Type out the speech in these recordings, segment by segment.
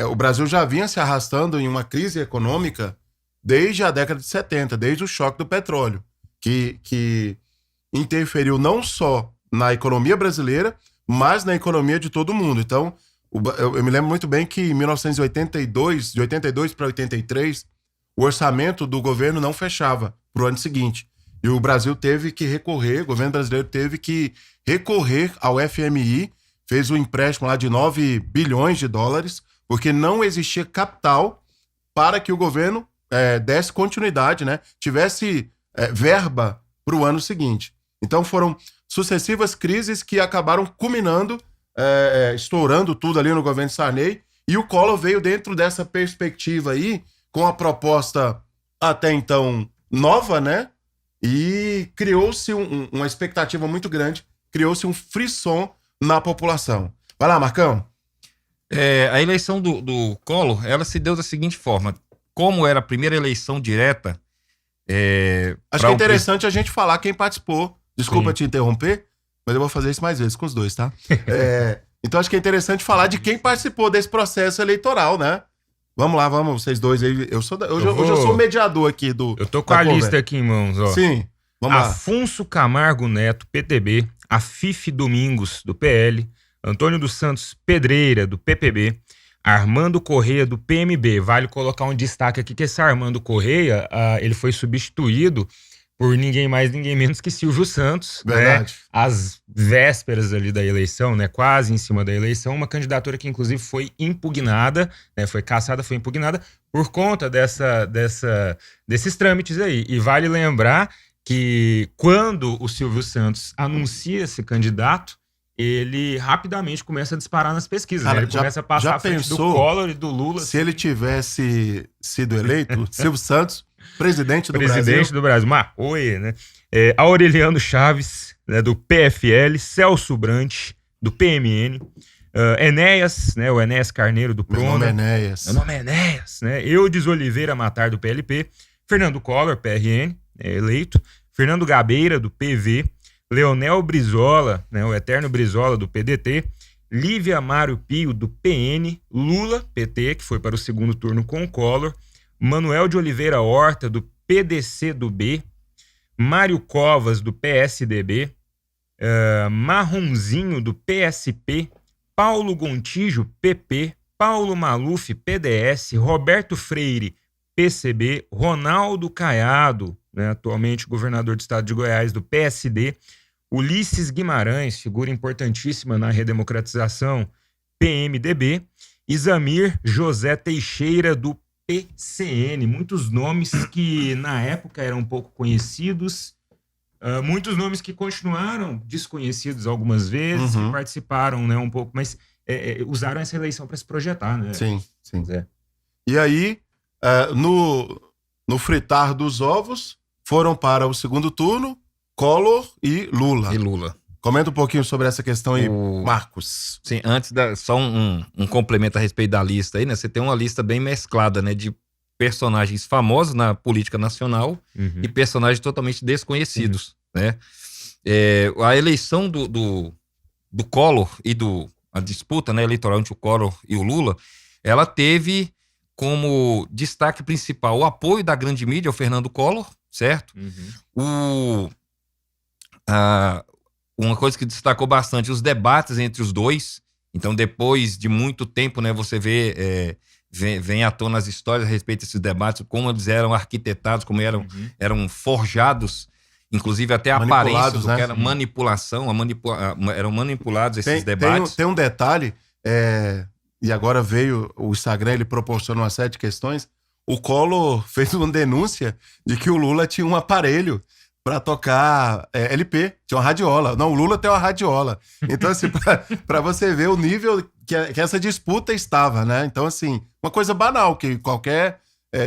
o Brasil já vinha se arrastando em uma crise econômica desde a década de 70, desde o choque do petróleo, que interferiu não só na economia brasileira, mas na economia de todo mundo. Então, eu me lembro muito bem que em 1982, de 82 para 83, o orçamento do governo não fechava para o ano seguinte. E o Brasil teve que recorrer, o governo brasileiro teve que recorrer ao FMI, fez um empréstimo lá de 9 bilhões de dólares, porque não existia capital para que o governo desse continuidade, né? Tivesse verba para o ano seguinte. Então foram sucessivas crises que acabaram culminando, estourando tudo ali no governo Sarney, e o Collor veio dentro dessa perspectiva aí, com a proposta até então nova, né? E criou-se uma expectativa muito grande, criou-se um frisson na população. Vai lá, Marcão. A eleição do Collor, ela se deu da seguinte forma: como era a primeira eleição direta... Acho que é interessante a gente falar quem participou. Desculpa te interromper, mas eu vou fazer isso mais vezes com os dois, tá? Então acho que é interessante falar de quem participou desse processo eleitoral, né? Vamos lá, vocês dois aí. Hoje eu sou o mediador aqui do... Eu tô com a lista aqui em mãos, ó. Sim, vamos lá. Afonso Camargo Neto, PTB. Afife Domingos, do PL. Antônio dos Santos Pedreira, do PPB. Armando Correia, do PMB. Vale colocar um destaque aqui que esse Armando Correia, ele foi substituído por ninguém mais, ninguém menos que Silvio Santos. Verdade. Né? Às vésperas ali da eleição, né? Quase em cima da eleição, uma candidatura que inclusive foi impugnada, né? Foi cassada, foi impugnada por conta desses trâmites aí. E vale lembrar que quando o Silvio Santos anuncia esse candidato, ele rapidamente começa a disparar nas pesquisas. Cara, né? Ele começa a passar à frente do Collor e do Lula. Se ele tivesse sido eleito, Silvio Santos, presidente do Brasil. Presidente do Brasil. Oi, né? Aureliano Chaves, né, do PFL. Celso Brant, do PMN. Enéas, né? O Enéas Carneiro, do Prona. Meu nome é Enéas. Meu nome é Enéas, né? Eudes Oliveira Matar, do PLP. Fernando Collor, PRN, eleito. Fernando Gabeira, do PV. Leonel Brizola, né, o eterno Brizola, do PDT. Lívia Mário Pio, do PN. Lula, PT, que foi para o segundo turno com o Collor. Manuel de Oliveira Horta, do PDC do B. Mário Covas, do PSDB. Marronzinho, do PSP. Paulo Gontijo, PP. Paulo Maluf, PDS. Roberto Freire, PCB. Ronaldo Caiado, né, atualmente governador do estado de Goiás, do PSD. Ulisses Guimarães, figura importantíssima na redemocratização, PMDB. Isamir José Teixeira, do PCN. Muitos nomes que na época eram pouco conhecidos, muitos nomes que continuaram desconhecidos algumas vezes, que participaram, né, um pouco, mas usaram essa eleição para se projetar, né? Sim. E aí, no fritar dos ovos, foram para o segundo turno Collor e Lula. Comenta um pouquinho sobre essa questão aí, Marcos. Sim, antes, só um complemento a respeito da lista aí, né? Você tem uma lista bem mesclada, né? De personagens famosos na política nacional e personagens totalmente desconhecidos, né? A eleição do Collor e a disputa, né, eleitoral entre o Collor e o Lula, ela teve como destaque principal o apoio da grande mídia ao Fernando Collor, certo? Uma coisa que destacou bastante, os debates entre os dois. Então, depois de muito tempo, né, você vem à tona as histórias a respeito desses debates, como eles eram arquitetados, como eram forjados, inclusive até a aparência, né? Que era manipulação, eram manipulados esses debates. Tem um detalhe, e agora veio o Instagram, ele proporciona uma série de questões. O Collor fez uma denúncia de que o Lula tinha um aparelho para tocar LP, tinha uma radiola. Não, o Lula tem uma radiola. Então, assim, para você ver o nível que essa disputa estava, né? Então, assim, uma coisa banal que qualquer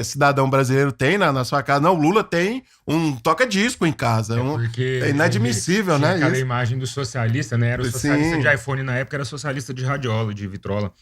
cidadão brasileiro tem na sua casa. Não, o Lula tem um toca-disco em casa. É inadmissível, né? Aquela imagem do socialista, né? Era o socialista de iPhone na época, era socialista de radiola, de vitrola.